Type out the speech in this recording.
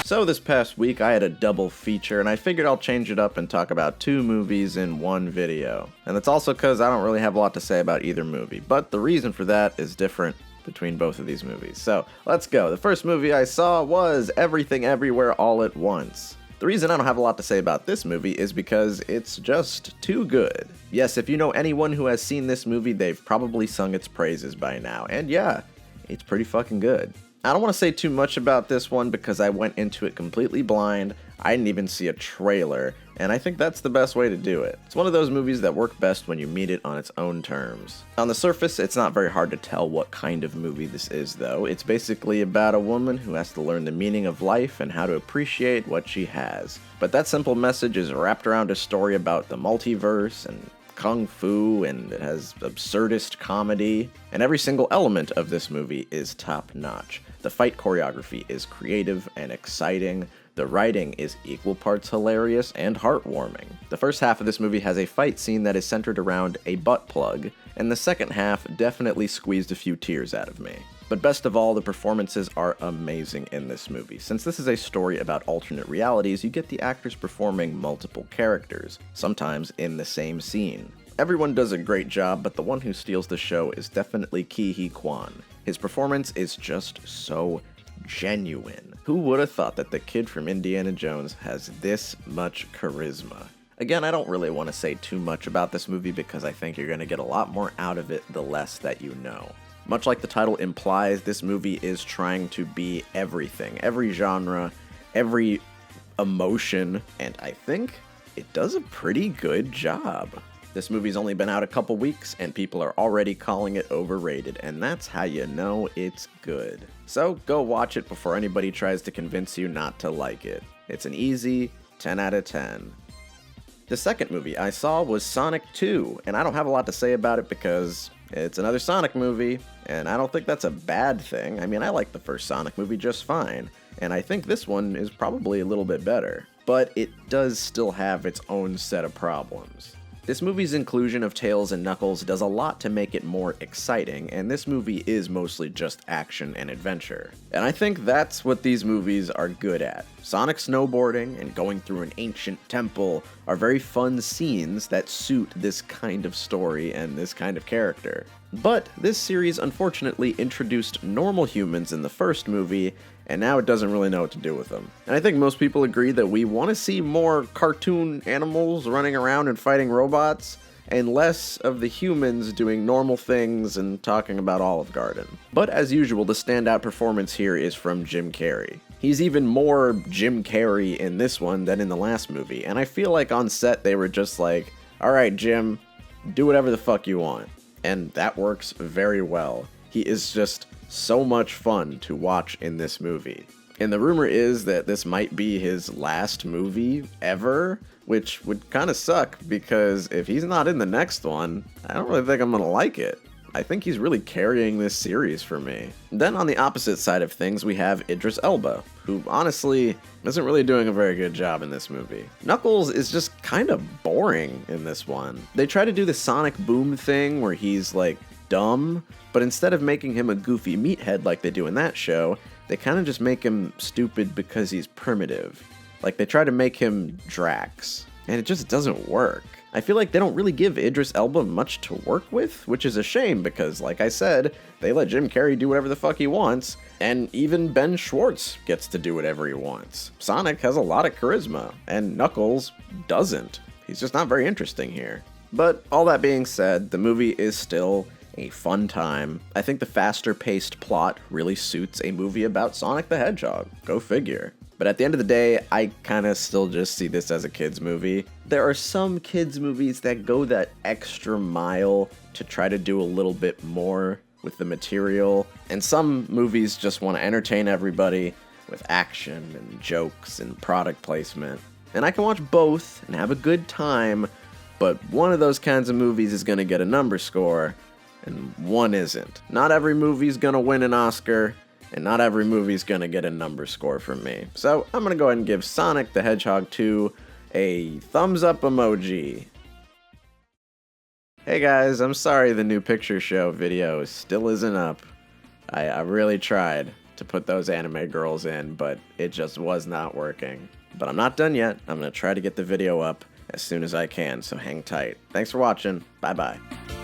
So this past week I had a double feature and I figured I'll change it up and talk about 2 movies in one video. And that's also because I don't really have a lot to say about either movie, but the reason for that is different between both of these movies. So let's go. The first movie I saw was Everything Everywhere All at Once. The reason I don't have a lot to say about this movie is because it's just too good. Yes, if you know anyone who has seen this movie, they've probably sung its praises by now, and yeah, it's pretty fucking good. I don't want to say too much about this one because I went into it completely blind, I didn't even see a trailer, and I think that's the best way to do it. It's one of those movies that work best when you meet it on its own terms. On the surface, it's not very hard to tell what kind of movie this is though. It's basically about a woman who has to learn the meaning of life and how to appreciate what she has. But that simple message is wrapped around a story about the multiverse and kung fu, and it has absurdist comedy, and every single element of this movie is top-notch. The fight choreography is creative and exciting, the writing is equal parts hilarious and heartwarming. The first half of this movie has a fight scene that is centered around a butt plug, and the second half definitely squeezed a few tears out of me. But best of all, the performances are amazing in this movie. Since this is a story about alternate realities, you get the actors performing multiple characters, sometimes in the same scene. Everyone does a great job, but the one who steals the show is definitely Ke-Huy Quan. His performance is just so genuine. Who would have thought that the kid from Indiana Jones has this much charisma? Again, I don't really want to say too much about this movie because I think you're going to get a lot more out of it the less that you know. Much like the title implies, this movie is trying to be everything, every genre, every emotion, and I think it does a pretty good job. This movie's only been out a couple weeks, and people are already calling it overrated, and that's how you know it's good. So go watch it before anybody tries to convince you not to like it. It's an easy 10 out of 10. The second movie I saw was Sonic 2, and I don't have a lot to say about it because it's another Sonic movie, and I don't think that's a bad thing. I mean, I like the first Sonic movie just fine, and I think this one is probably a little bit better. But it does still have its own set of problems. This movie's inclusion of Tails and Knuckles does a lot to make it more exciting, and this movie is mostly just action and adventure. And I think that's what these movies are good at. Sonic snowboarding and going through an ancient temple are very fun scenes that suit this kind of story and this kind of character. But this series unfortunately introduced normal humans in the first movie, and now it doesn't really know what to do with them. And I think most people agree that we want to see more cartoon animals running around and fighting robots, and less of the humans doing normal things and talking about Olive Garden. But as usual, the standout performance here is from Jim Carrey. He's even more Jim Carrey in this one than in the last movie, and I feel like on set they were just like, alright Jim, do whatever the fuck you want. And that works very well. He is just so much fun to watch in this movie. And the rumor is that this might be his last movie ever, which would kind of suck because if he's not in the next one, I don't really think I'm gonna like it. I think he's really carrying this series for me. Then on the opposite side of things, we have Idris Elba, who honestly isn't really doing a very good job in this movie. Knuckles is just kind of boring in this one. They try to do the Sonic Boom thing where he's like dumb, but instead of making him a goofy meathead like they do in that show, they kind of just make him stupid because he's primitive. Like they try to make him Drax, and it just doesn't work. I feel like they don't really give Idris Elba much to work with, which is a shame because, like I said, they let Jim Carrey do whatever the fuck he wants, and even Ben Schwartz gets to do whatever he wants. Sonic has a lot of charisma, and Knuckles doesn't. He's just not very interesting here. But all that being said, the movie is still a fun time. I think the faster-paced plot really suits a movie about Sonic the Hedgehog. Go figure. But at the end of the day, I kind of still just see this as a kid's movie. There are some kids' movies that go that extra mile to try to do a little bit more with the material, and some movies just want to entertain everybody with action and jokes and product placement. And I can watch both and have a good time, but one of those kinds of movies is going to get a number score, and one isn't. Not every movie's going to win an Oscar, and not every movie's gonna get a number score from me. So I'm gonna go ahead and give Sonic the Hedgehog 2 a thumbs up emoji. Hey guys, I'm sorry the new picture show video still isn't up. I really tried. to put those anime girls in, but it just was not working. But I'm not done yet. I'm going to try to get the video up as soon as I can, so hang tight. Thanks for watching. Bye-bye.